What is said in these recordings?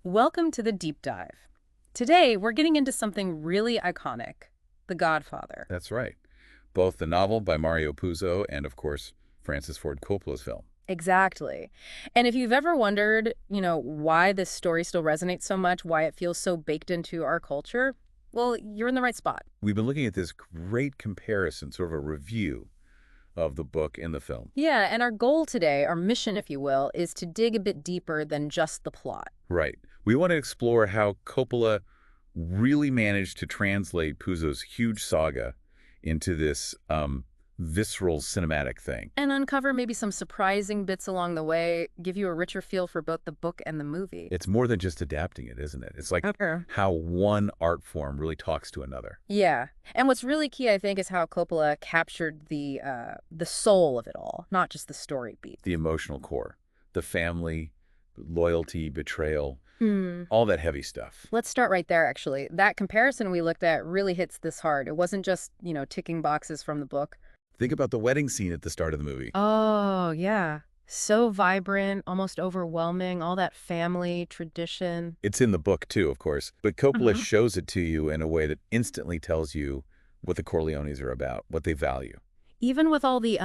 Welcome to the deep dive. Today, we're getting into something really iconic, The Godfather. That's right. Both the novel by Mario Puzo and, of course, Francis Ford Coppola's film. Exactly. And if you've ever wondered, why this story still resonates so much, why it feels so baked into our culture, well, you're in the right spot. We've been looking at this great comparison, sort of a review of the book and the film. Yeah, and our goal today, our mission, if you will, is to dig a bit deeper than just the plot. Right. We want to explore how Coppola really managed to translate Puzo's huge saga into this visceral cinematic thing. And uncover maybe some surprising bits along the way, give you a richer feel for both the book and the movie. It's more than just adapting it, isn't it? It's like Okay. how one art form really talks to another. Yeah. And what's really key, I think, is how Coppola captured the soul of it all, not just the story beat. The emotional core, the family, loyalty, betrayal, Hmm. all that heavy stuff. Let's start right there, actually. That comparison we looked at really hits this hard. It wasn't just, ticking boxes from the book. Think about the wedding scene at the start of the movie. Oh, yeah. So vibrant, almost overwhelming, all that family, tradition. It's in the book too, of course, but Coppola Mhm. shows it to you in a way that instantly tells you what the Corleones are about, what they value. Even with all the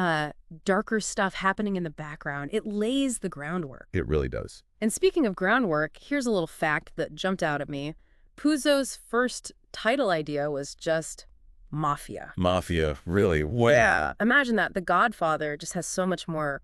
darker stuff happening in the background, it lays the groundwork. It really does. And speaking of groundwork, here's a little fact that jumped out at me. Puzo's first title idea was just Mafia. Mafia, really? Wow. Yeah. Imagine that. The Godfather just has so much more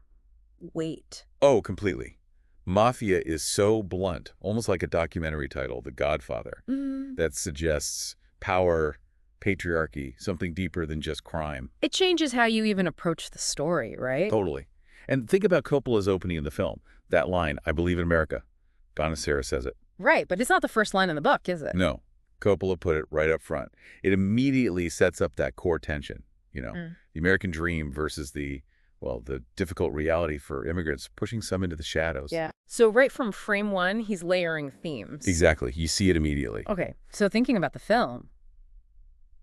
weight. Oh, completely. Mafia is so blunt, almost like a documentary title, The Godfather, that suggests power, patriarchy, something deeper than just crime. It changes how you even approach the story, right? Totally. And think about Coppola's opening in the film. That line, I believe in America. Bonasera says it. Right, but it's not the first line in the book, is it? No. Coppola put it right up front. It immediately sets up that core tension, the American dream versus the difficult reality for immigrants, pushing some into the shadows. Yeah. So right from frame one, he's layering themes. Exactly. You see it immediately. Okay, so thinking about the film,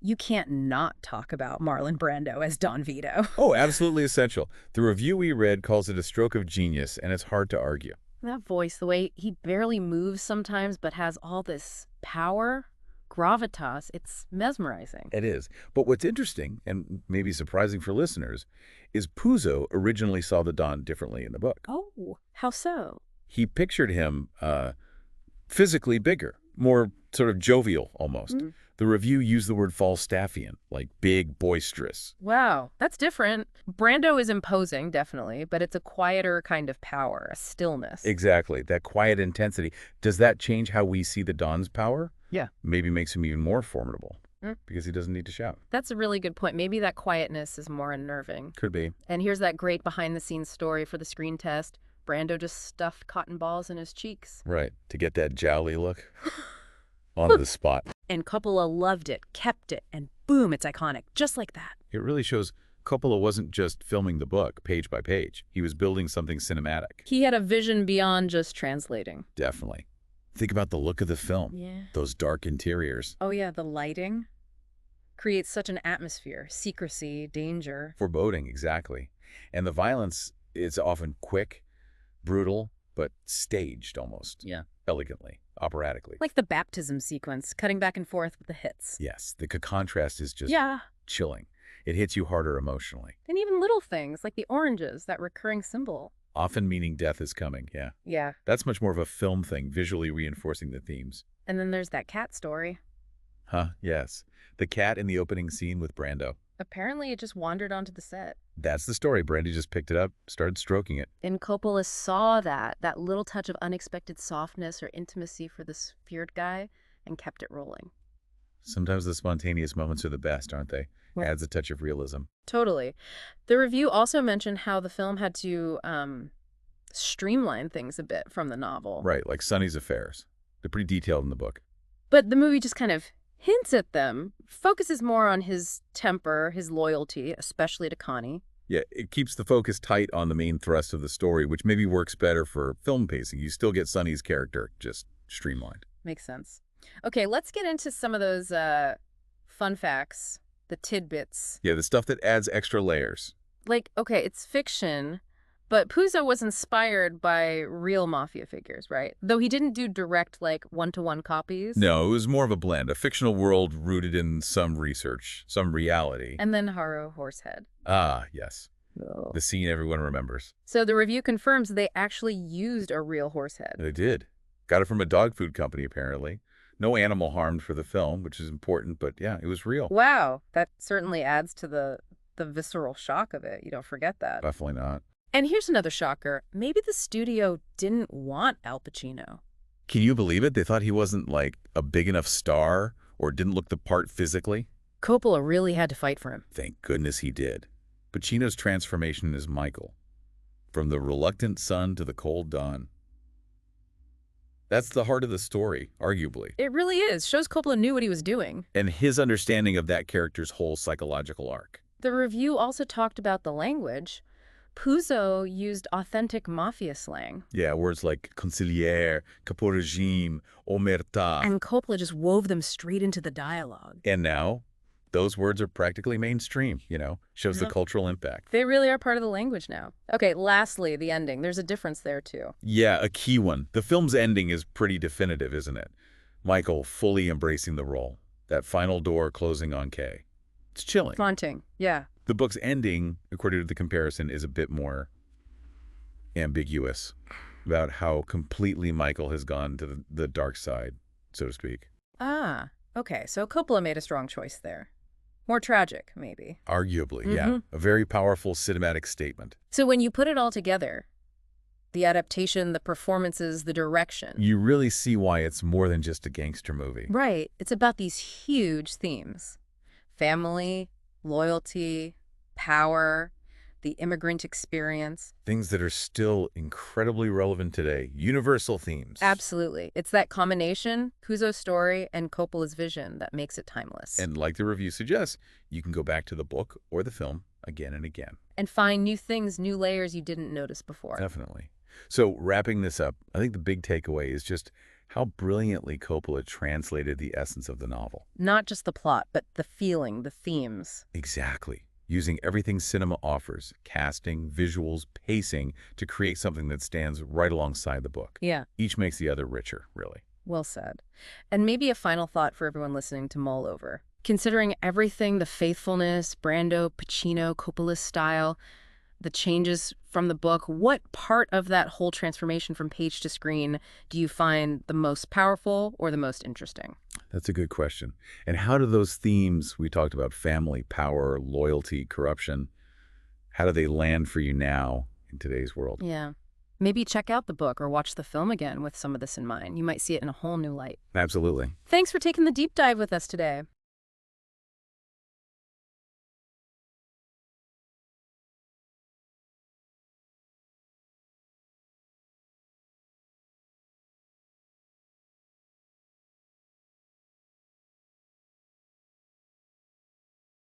you can't not talk about Marlon Brando as Don Vito. Oh, absolutely essential. The review we read calls it a stroke of genius, and it's hard to argue. That voice, the way he barely moves sometimes but has all this power, gravitas, it's mesmerizing. It is. But what's interesting, and maybe surprising for listeners, is Puzo originally saw the Don differently in the book. Oh, how so? He pictured him physically bigger, more sort of jovial almost. Mm. The review used the word Falstaffian, like big, boisterous. Wow, that's different. Brando is imposing, definitely, but it's a quieter kind of power, a stillness. Exactly, that quiet intensity. Does that change how we see the Don's power? Yeah. Maybe makes him even more formidable Mm. because he doesn't need to shout. That's a really good point. Maybe that quietness is more unnerving. Could be. And here's that great behind-the-scenes story for the screen test. Brando just stuffed cotton balls in his cheeks. Right, to get that jowly look on the spot. And Coppola loved it, kept it, and boom, it's iconic, just like that. It really shows Coppola wasn't just filming the book page by page. He was building something cinematic. He had a vision beyond just translating. Definitely. Think about the look of the film. Yeah. Those dark interiors. Oh yeah, the lighting creates such an atmosphere, secrecy, danger. Foreboding, exactly. And the violence is often quick, brutal, but staged almost. Yeah. Elegantly, operatically. Like the baptism sequence, cutting back and forth with the hits. Yes, the contrast is just Yeah. chilling. It hits you harder emotionally, And even little things, like the oranges, that recurring symbol. often meaning death is coming, yeah. Yeah. That's much more of a film thing, visually reinforcing the themes. And then there's that cat story. Huh, yes. The cat in the opening scene with Brando. Apparently it just wandered onto the set. That's the story. Brandy just picked it up, started stroking it. And Coppola saw that little touch of unexpected softness or intimacy for this feared guy, and kept it rolling. Sometimes the spontaneous moments are the best, aren't they? Yeah. Adds a touch of realism. Totally. The review also mentioned how the film had to streamline things a bit from the novel. Right, like Sonny's affairs. They're pretty detailed in the book. But the movie just kind of hints at them, focuses more on his temper, his loyalty, especially to Connie. Yeah, it keeps the focus tight on the main thrust of the story, which maybe works better for film pacing. You still get Sonny's character, just streamlined. Makes sense. Okay, let's get into some of those fun facts, the tidbits. Yeah, the stuff that adds extra layers. Like, okay, it's fiction, But Puzo was inspired by real mafia figures, right? Though he didn't do direct, like, one-to-one copies. No, it was more of a blend, a fictional world rooted in some research, some reality. And then Haro Horsehead. Ah, yes. Oh. The scene everyone remembers. So the review confirms they actually used a real horse head. They did. Got it from a dog food company, apparently. No animal harmed for the film, which is important, but yeah, it was real. Wow, that certainly adds to the visceral shock of it. You don't forget that. Definitely not. And here's another shocker. Maybe the studio didn't want Al Pacino. Can you believe it? They thought he wasn't, like, a big enough star or didn't look the part physically? Coppola really had to fight for him. Thank goodness he did. Pacino's transformation is Michael. From the reluctant son to the cold dawn. That's the heart of the story, arguably. It really is. Shows Coppola knew what he was doing. And his understanding of that character's whole psychological arc. The review also talked about the language. Puzo used authentic mafia slang. Yeah, words like consigliere, capo regime, omerta. And Coppola just wove them straight into the dialogue. And now, those words are practically mainstream, shows the cultural impact. They really are part of the language now. Okay, lastly, the ending. There's a difference there, too. Yeah, a key one. The film's ending is pretty definitive, isn't it? Michael fully embracing the role. That final door closing on Kay. It's chilling. Haunting, yeah. The book's ending, according to the comparison, is a bit more ambiguous about how completely Michael has gone to the dark side, so to speak. Ah, okay. So Coppola made a strong choice there. More tragic, maybe. Arguably, yeah. A very powerful cinematic statement. So when you put it all together, the adaptation, the performances, the direction. You really see why it's more than just a gangster movie. Right. It's about these huge themes. Family, loyalty, power, the immigrant experience. Things that are still incredibly relevant today. Universal themes. Absolutely. It's that combination, Puzo's story and Coppola's vision, that makes it timeless. And like the review suggests, you can go back to the book or the film again and again. And find new things, new layers you didn't notice before. Definitely. So wrapping this up, I think the big takeaway is just how brilliantly Coppola translated the essence of the novel. Not just the plot, but the feeling, the themes. Exactly. Using everything cinema offers, casting, visuals, pacing, to create something that stands right alongside the book. Yeah. Each makes the other richer, really. Well said. And maybe a final thought for everyone listening to mull over. Considering everything, the faithfulness, Brando, Pacino, Coppola's style, the changes from the book, what part of that whole transformation from page to screen do you find the most powerful or the most interesting? That's a good question. And how do those themes we talked about, family, power, loyalty, corruption, how do they land for you now in today's world? Yeah. Maybe check out the book or watch the film again with some of this in mind. You might see it in a whole new light. Absolutely. Thanks for taking the deep dive with us today.